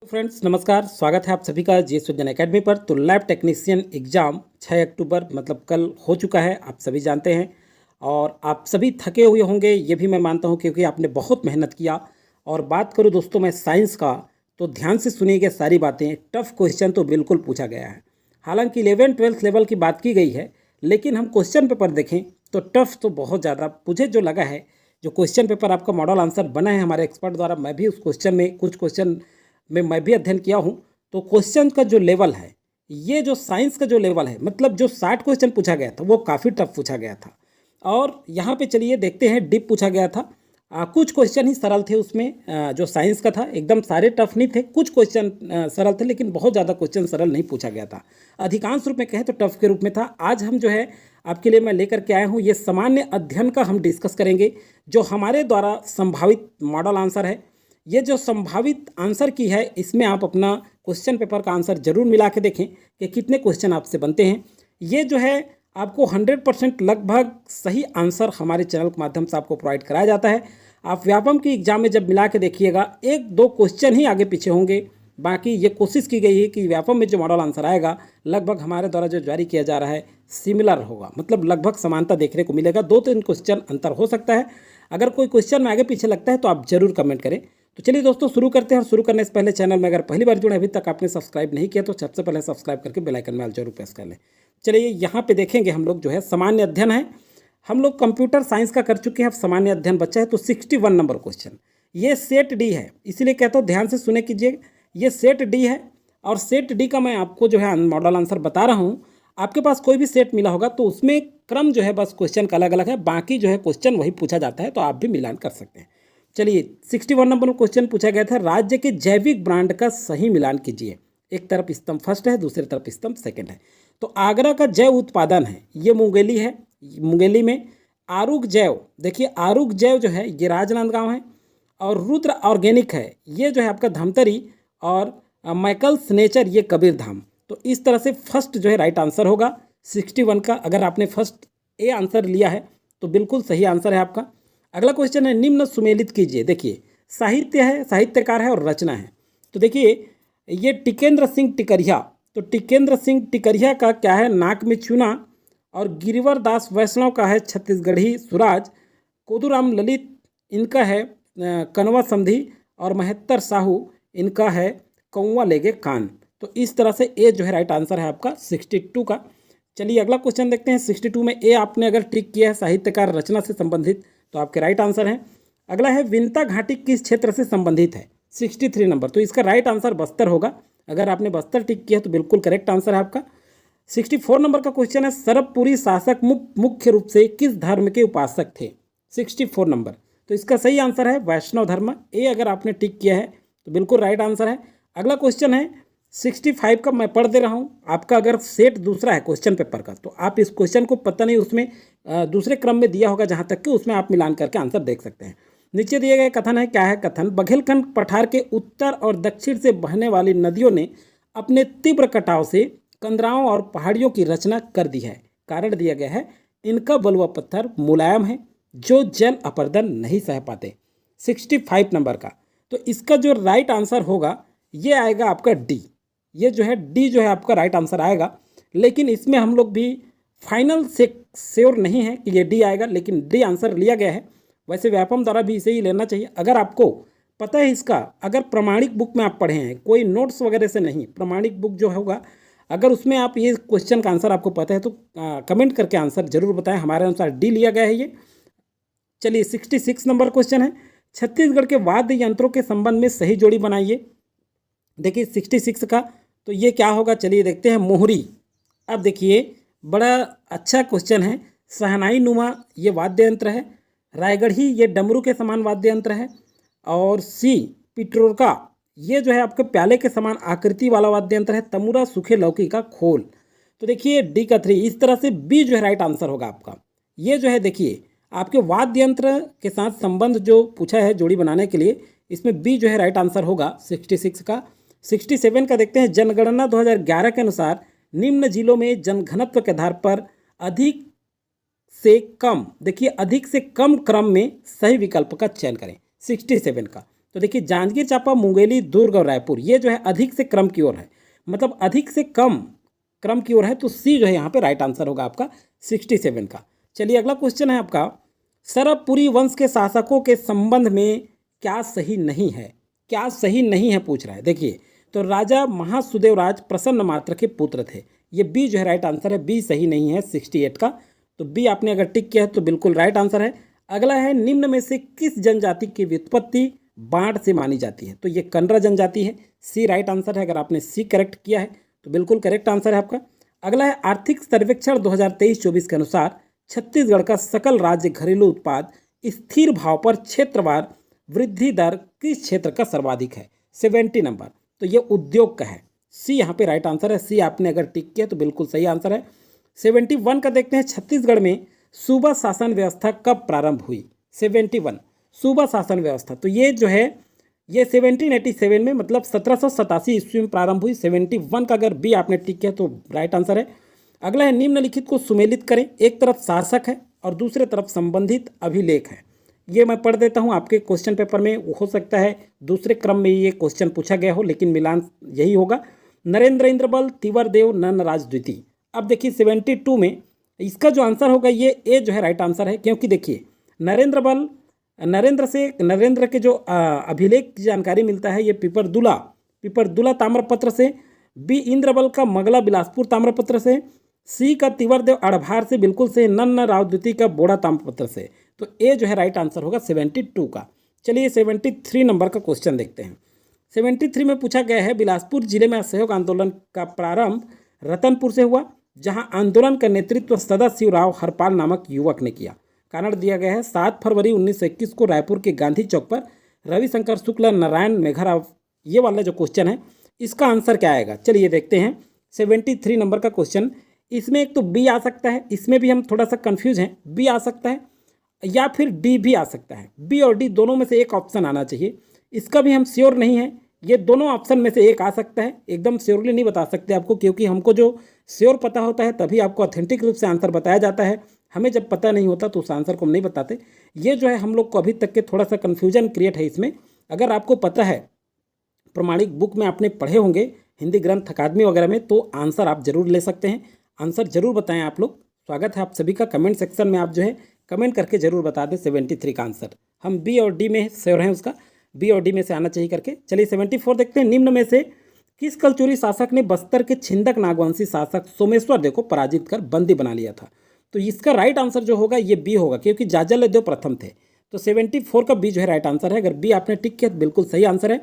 Friends नमस्कार, स्वागत है आप सभी का जीएस विज्ञान एकेडमी पर। तो लैब टेक्नीशियन एग्ज़ाम 6 अक्टूबर मतलब कल हो चुका है, आप सभी जानते हैं। और आप सभी थके हुए होंगे ये भी मैं मानता हूं, क्योंकि आपने बहुत मेहनत किया। और बात करूं दोस्तों मैं साइंस का, तो ध्यान से सुनिएगा सारी बातें। टफ क्वेश्चन तो बिल्कुल पूछा गया है। हालांकि 11th-12th लेवल की बात की गई है, लेकिन हम क्वेश्चन पेपर देखें तो टफ तो बहुत ज़्यादा मुझे जो लगा है। जो क्वेश्चन पेपर आपका मॉडल आंसर बना है हमारे एक्सपर्ट द्वारा, मैं भी उस क्वेश्चन में कुछ क्वेश्चन में मैं भी अध्ययन किया हूँ। तो क्वेश्चन का जो लेवल है, ये जो साइंस का जो लेवल है, मतलब जो 60 क्वेश्चन पूछा गया था वो काफ़ी टफ पूछा गया था। और यहाँ पे चलिए देखते हैं, डीप पूछा गया था। कुछ क्वेश्चन ही सरल थे उसमें। जो साइंस का था एकदम सारे टफ नहीं थे, कुछ क्वेश्चन सरल थे, लेकिन बहुत ज़्यादा क्वेश्चन सरल नहीं पूछा गया था। अधिकांश रूप में कहें तो टफ के रूप में था। आज हम जो है आपके लिए मैं लेकर के आया हूँ, ये सामान्य अध्ययन का हम डिस्कस करेंगे, जो हमारे द्वारा संभावित मॉडल आंसर है। ये जो संभावित आंसर की है, इसमें आप अपना क्वेश्चन पेपर का आंसर जरूर मिला के देखें कि कितने क्वेश्चन आपसे बनते हैं। ये जो है आपको 100% लगभग सही आंसर हमारे चैनल के माध्यम से आपको प्रोवाइड कराया जाता है। आप व्यापम की एग्जाम में जब मिला के देखिएगा, 1-2 क्वेश्चन ही आगे पीछे होंगे। बाकी ये कोशिश की गई है कि व्यापम में जो मॉडल आंसर आएगा, लगभग हमारे द्वारा जो जारी किया जा रहा है सिमिलर होगा, मतलब लगभग समानता देखने को मिलेगा। 2-3 क्वेश्चन अंतर हो सकता है। अगर कोई क्वेश्चन में आगे पीछे लगता है तो आप जरूर कमेंट करें। तो चलिए दोस्तों शुरू करते हैं। और शुरू करने से पहले चैनल में अगर पहली बार जुड़े, अभी तक आपने सब्सक्राइब नहीं किया, तो सबसे पहले सब्सक्राइब करके बेल आइकन में जरूर प्रेस कर लें। चलिए यहाँ पे देखेंगे हम लोग जो है सामान्य अध्ययन है। हम लोग कंप्यूटर साइंस का कर चुके हैं, अब सामान्य अध्ययन बचा है। तो 61 नंबर क्वेश्चन, ये सेट डी है, इसीलिए कहता हूँ ध्यान से सुने कीजिए। ये सेट डी है, और सेट डी का मैं आपको जो है मॉडल आंसर बता रहा हूँ। आपके पास कोई भी सेट मिला होगा तो उसमें क्रम जो है बस क्वेश्चन का अलग अलग है, बाकी जो है क्वेश्चन वही पूछा जाता है, तो आप भी मिलान कर सकते हैं। चलिए 61 नंबर में क्वेश्चन पूछा गया था, राज्य के जैविक ब्रांड का सही मिलान कीजिए। एक तरफ स्तंभ फर्स्ट है, दूसरी तरफ स्तंभ सेकंड है। तो आगरा का जैव उत्पादन है, ये मुंगेली है। मुंगेली में आरुग जैव, देखिए आरुग जैव जो है ये राजनांदगांव है। और रुद्र ऑर्गेनिक है, ये जो है आपका धमतरी। और मैकल्स नेचर ये कबीरधाम। तो इस तरह से फर्स्ट जो है राइट आंसर होगा 61 का। अगर आपने फर्स्ट ए आंसर लिया है तो बिल्कुल सही आंसर है आपका। अगला क्वेश्चन है, निम्न सुमेलित कीजिए। देखिए साहित्य है, साहित्यकार है और रचना है। तो देखिए ये टिकेंद्र सिंह टिकरिया। तो टिकेंद्र सिंह टिकरिया का क्या है, नाक में चूना। और गिरिवर दास वैष्णव का है छत्तीसगढ़ी सुराज। कोदूराम ललित इनका है कनवा संधि। और महत्तर साहू इनका है कौवा लेगे कान। तो इस तरह से ए जो है राइट आंसर है आपका 62 का। चलिए अगला क्वेश्चन देखते हैं। 62 में ए आपने अगर टिक किया है साहित्यकार रचना से संबंधित, तो आपके राइट आंसर है। अगला है विंता घाटी किस क्षेत्र से संबंधित है, 63 नंबर। तो इसका राइट आंसर बस्तर होगा। अगर आपने बस्तर टिक किया तो बिल्कुल करेक्ट आंसर है आपका। 64 नंबर का क्वेश्चन है, सरबपुरी शासक मुख्य रूप से किस धर्म के उपासक थे, 64 नंबर। तो इसका सही आंसर है वैष्णव धर्म। ए अगर आपने टिक किया है तो बिल्कुल राइट आंसर है। अगला क्वेश्चन है 65 का, मैं पढ़ दे रहा हूँ आपका। अगर सेट दूसरा है क्वेश्चन पेपर का, तो आप इस क्वेश्चन को पता नहीं उसमें दूसरे क्रम में दिया होगा, जहाँ तक कि उसमें आप मिलान करके आंसर देख सकते हैं। नीचे दिए गए कथन है, क्या है कथन, बघेलखंड पठार के उत्तर और दक्षिण से बहने वाली नदियों ने अपने तीव्र कटाव से कंदराओं और पहाड़ियों की रचना कर दी है। कारण दिया गया है, इनका बलुआ पत्थर मुलायम है जो जल अपरदन नहीं सह पाते, 65 नंबर का। तो इसका जो राइट आंसर होगा ये आएगा आपका डी। ये जो है डी जो है आपका राइट आंसर आएगा। लेकिन इसमें हम लोग भी फाइनल से श्योर नहीं है कि ये डी आएगा, लेकिन डी आंसर लिया गया है। वैसे व्यापम द्वारा भी इसे ही लेना चाहिए। अगर आपको पता है इसका, अगर प्रमाणिक बुक में आप पढ़े हैं, कोई नोट्स वगैरह से नहीं, प्रमाणिक बुक जो होगा, अगर उसमें आप ये क्वेश्चन का आंसर आपको पता है तो कमेंट करके आंसर जरूर बताएं। हमारे अनुसार डी लिया गया है ये। चलिए 66 नंबर क्वेश्चन है, छत्तीसगढ़ के वाद्य यंत्रों के संबंध में सही जोड़ी बनाइए। देखिए 66 का तो ये क्या होगा, चलिए देखते हैं। मोहरी। अब देखिए बड़ा अच्छा क्वेश्चन है। सहनाई नुमा ये वाद्य यंत्र है। रायगढ़ी ये डमरू के समान वाद्य यंत्र है। और सी पिट्रोका ये जो है आपके प्याले के समान आकृति वाला वाद्य यंत्र है। तमुरा सूखे लौकी का खोल। तो देखिए डी का 3। इस तरह से बी जो है राइट आंसर होगा आपका। ये जो है देखिए आपके वाद्य यंत्र के साथ संबंध जो पूछा है जोड़ी बनाने के लिए, इसमें बी जो है राइट आंसर होगा 66 का। 67 का देखते हैं, जनगणना 2011 के अनुसार निम्न जिलों में जनघनत्व के आधार पर अधिक से कम, देखिए अधिक से कम क्रम में सही विकल्प का चयन करें, 67 का। तो देखिए जांजगीर चांपा, मुंगेली, दुर्ग और रायपुर ये जो है अधिक से क्रम की ओर है, मतलब अधिक से कम क्रम की ओर है, तो सी जो है यहाँ पे राइट आंसर होगा आपका 67 का। चलिए अगला क्वेश्चन है आपका, सरबपुरी वंश के शासकों के संबंध में क्या सही नहीं है, क्या सही नहीं है पूछ रहा है। देखिए तो राजा महासुदेवराज प्रसन्न मात्र के पुत्र थे, ये बी जो है राइट आंसर है, बी सही नहीं है 68 का। तो बी आपने अगर टिक किया है तो बिल्कुल राइट आंसर है। अगला है, निम्न में से किस जनजाति की व्युत्पत्ति बाढ़ से मानी जाती है, तो ये कनरा जनजाति है, सी राइट आंसर है। अगर आपने सी करेक्ट किया है तो बिल्कुल करेक्ट आंसर है आपका। अगला है, आर्थिक सर्वेक्षण 2023-24 के अनुसार छत्तीसगढ़ का सकल राज्य घरेलू उत्पाद स्थिर भाव पर क्षेत्रवार वृद्धि दर किस क्षेत्र का सर्वाधिक है, 70 नंबर, तो ये उद्योग का है, सी यहाँ पे राइट आंसर है। सी आपने अगर टिक किया तो बिल्कुल सही आंसर है। 71 का देखते हैं, छत्तीसगढ़ में सूबा शासन व्यवस्था कब प्रारंभ हुई, 71 सूबा शासन व्यवस्था, तो ये जो है ये 1787 में, मतलब 1787 ईस्वी में प्रारंभ हुई। 71 का अगर बी आपने टिक किया तो राइट आंसर है। अगला है, निम्नलिखित को सुमेलित करें, एक तरफ शासक है और दूसरे तरफ संबंधित अभिलेख है। ये मैं पढ़ देता हूँ, आपके क्वेश्चन पेपर में हो सकता है दूसरे क्रम में ये क्वेश्चन पूछा गया हो, लेकिन मिलान यही होगा। नरेंद्र इंद्रबल, तिवरदेव, नन्नराज द्वितीय। अब देखिए 72 में इसका जो आंसर होगा ये ए जो है राइट आंसर है, क्योंकि देखिए नरेंद्र के जो अभिलेख की जानकारी मिलता है ये पिपरदुला ताम्रपत्र से, बी इंद्रबल का मगला बिलासपुर ताम्रपत्र से, सी का तिवरदेव अड़भार से बिल्कुल से, नन्न राव द्वितीय का बोड़ा ताम्रपत्र से, तो ए जो है राइट आंसर होगा 72 का। चलिए 73 नंबर का क्वेश्चन देखते हैं। 73 में पूछा गया है, बिलासपुर जिले में असहयोग आंदोलन का प्रारंभ रतनपुर से हुआ, जहां आंदोलन का नेतृत्व सदाशिवराव हरपाल नामक युवक ने किया। कारण दिया गया है 7 फरवरी 1921 को रायपुर के गांधी चौक पर रविशंकर शुक्ला, नारायण मेघाराव, ये वाला जो क्वेश्चन है इसका आंसर क्या आएगा, चलिए देखते हैं। 73 नंबर का क्वेश्चन, इसमें एक तो बी आ सकता है, इसमें भी हम थोड़ा सा कंफ्यूज हैं, बी आ सकता है या फिर डी भी आ सकता है, बी और डी दोनों में से एक ऑप्शन आना चाहिए, इसका भी हम श्योर नहीं है। ये दोनों ऑप्शन में से एक आ सकता है, एकदम श्योरली नहीं बता सकते आपको, क्योंकि हमको जो श्योर पता होता है तभी आपको ऑथेंटिक रूप से आंसर बताया जाता है, हमें जब पता नहीं होता तो उस आंसर को हम नहीं बताते। ये जो है हम लोग को अभी तक के थोड़ा सा कन्फ्यूजन क्रिएट है इसमें। अगर आपको पता है, प्रमाणिक बुक में आपने पढ़े होंगे हिंदी ग्रंथ अकादमी वगैरह में, तो आंसर आप जरूर ले सकते हैं, आंसर जरूर बताएं आप लोग। स्वागत है आप सभी का, कमेंट सेक्शन में आप जो है कमेंट करके जरूर बता दें 73 का आंसर। हम बी और डी में श्योर हैं, उसका बी और डी में से आना चाहिए करके। चलिए 74 देखते हैं, निम्न में से किस कलचुरी शासक ने बस्तर के छिंदक नागवंशी शासक सोमेश्वर देव को पराजित कर बंदी बना लिया था, तो इसका राइट आंसर जो होगा ये बी होगा, क्योंकि जाजलदेव प्रथम थे। तो 74 का बी जो है राइट आंसर है। अगर बी आपने टिक किया तो बिल्कुल सही आंसर है।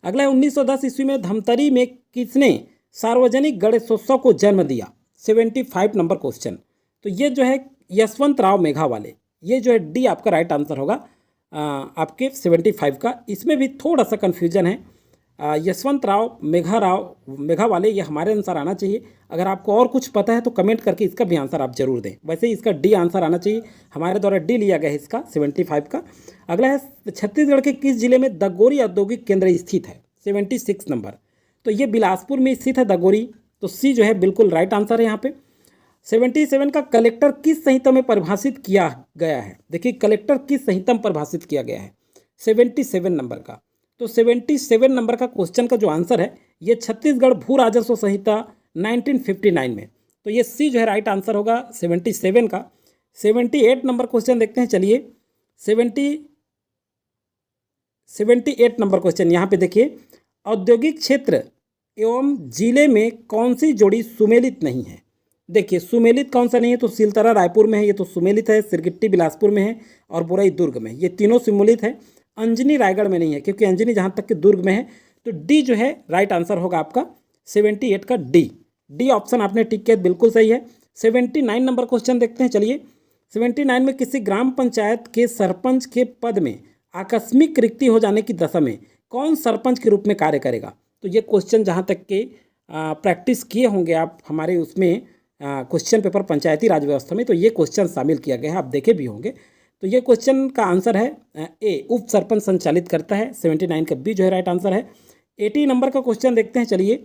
अगला है, 1910 ईस्वी में धमतरी में किसने सार्वजनिक गणेशोत्सव को जन्म दिया, 75 नंबर क्वेश्चन, तो ये जो है यशवंत राव मेघावाले, ये जो है डी आपका राइट आंसर होगा आपके 75 का। इसमें भी थोड़ा सा कन्फ्यूजन है, यशवंत राव मेघावाले ये हमारे अनुसार आना चाहिए। अगर आपको और कुछ पता है तो कमेंट करके इसका भी आंसर आप जरूर दें। वैसे इसका डी आंसर आना चाहिए, हमारे द्वारा डी लिया गया है इसका 75 का। अगला है, छत्तीसगढ़ के किस जिले में दगोरी औद्योगिक केंद्र स्थित है, 76 नंबर, तो ये बिलासपुर में स्थित है दगोरी, तो सी जो है बिल्कुल राइट आंसर है यहाँ पे। 77 का, कलेक्टर किस संहिता में परिभाषित किया गया है, देखिए कलेक्टर किस संहिता में परिभाषित किया गया है, 77 नंबर का। तो 77 नंबर का क्वेश्चन का जो आंसर है ये छत्तीसगढ़ भू राजस्व संहिता 1959 में, तो ये सी जो है राइट आंसर होगा 77 का। 78 नंबर क्वेश्चन देखते हैं, चलिए 78 नंबर क्वेश्चन यहाँ पे देखिए, औद्योगिक क्षेत्र एवं जिले में कौन सी जोड़ी सुमेलित नहीं है। देखिए सुमेलित कौन सा नहीं है, तो सिलतरा रायपुर में है, ये तो सुमेलित है, सिरगिट्टी बिलासपुर में है और बुरई दुर्ग में, ये तीनों सुमेलित है। अंजनी रायगढ़ में नहीं है, क्योंकि अंजनी जहाँ तक कि दुर्ग में है, तो डी जो है राइट आंसर होगा आपका 78 का डी ऑप्शन आपने टिक किया, बिल्कुल सही है। 79 नंबर क्वेश्चन देखते हैं, चलिए 79 में किसी ग्राम पंचायत के सरपंच के पद में आकस्मिक रिक्ति हो जाने की दशा में कौन सरपंच के रूप में कार्य करेगा, तो ये क्वेश्चन जहाँ तक के प्रैक्टिस किए होंगे आप हमारे उसमें क्वेश्चन पेपर पंचायती राज व्यवस्था में, तो ये क्वेश्चन शामिल किया गया है, आप देखे भी होंगे। तो ये क्वेश्चन का आंसर है ए, उप सरपंच संचालित करता है, 79 का बी जो है राइट आंसर है। 80 नंबर का क्वेश्चन देखते हैं, चलिए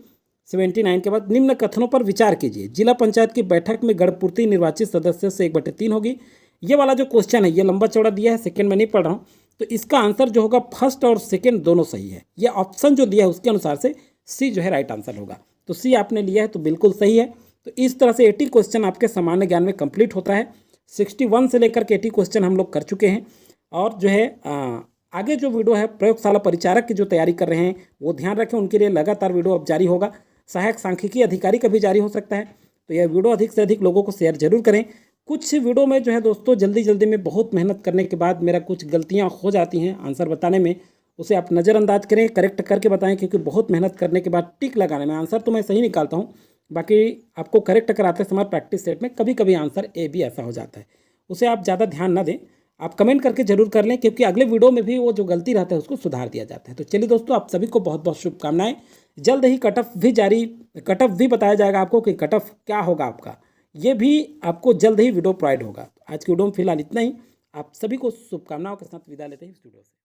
79 के बाद, निम्न कथनों पर विचार कीजिए, जिला पंचायत की बैठक में गणपूर्ति निर्वाचित सदस्यों से 1/3 होगी। ये वाला जो क्वेश्चन है ये लंबा चौड़ा दिया है, सेकंड में नहीं पढ़ रहा हूँ, तो इसका आंसर जो होगा फर्स्ट और सेकेंड दोनों सही है। ये ऑप्शन जो दिया है उसके अनुसार से सी जो है राइट आंसर होगा। तो सी आपने लिया है तो बिल्कुल सही है। तो इस तरह से 80 क्वेश्चन आपके सामान्य ज्ञान में कंप्लीट होता है। 61 से लेकर के 80 क्वेश्चन हम लोग कर चुके हैं। और जो है आगे जो वीडियो है प्रयोगशाला परिचारक की जो तैयारी कर रहे हैं वो ध्यान रखें, उनके लिए लगातार वीडियो अब जारी होगा। सहायक सांख्यिकी अधिकारी का भी जारी हो सकता है। तो यह वीडियो अधिक से अधिक लोगों को शेयर जरूर करें। कुछ वीडियो में जो है दोस्तों जल्दी में बहुत मेहनत करने के बाद मेरा कुछ गलतियाँ हो जाती हैं आंसर बताने में, उसे आप नज़रअंदाज करें, करेक्ट करके बताएं, क्योंकि बहुत मेहनत करने के बाद टिक लगाने में आंसर तो मैं सही निकालता हूँ, बाकी आपको करेक्ट कराते समय प्रैक्टिस सेट में कभी कभी आंसर ए भी ऐसा हो जाता है, उसे आप ज़्यादा ध्यान ना दें। आप कमेंट करके जरूर कर लें, क्योंकि अगले वीडियो में भी वो जो गलती रहता है उसको सुधार दिया जाता है। तो चलिए दोस्तों, आप सभी को बहुत बहुत शुभकामनाएं। जल्द ही कट ऑफ भी बताया जाएगा आपको कि कट ऑफ क्या होगा आपका, ये भी आपको जल्द ही वीडियो प्रोवाइड होगा। आज की वीडियो में फिलहाल इतना ही। आप सभी को शुभकामनाओं के साथ विदा लेते हैं इस वीडियो से।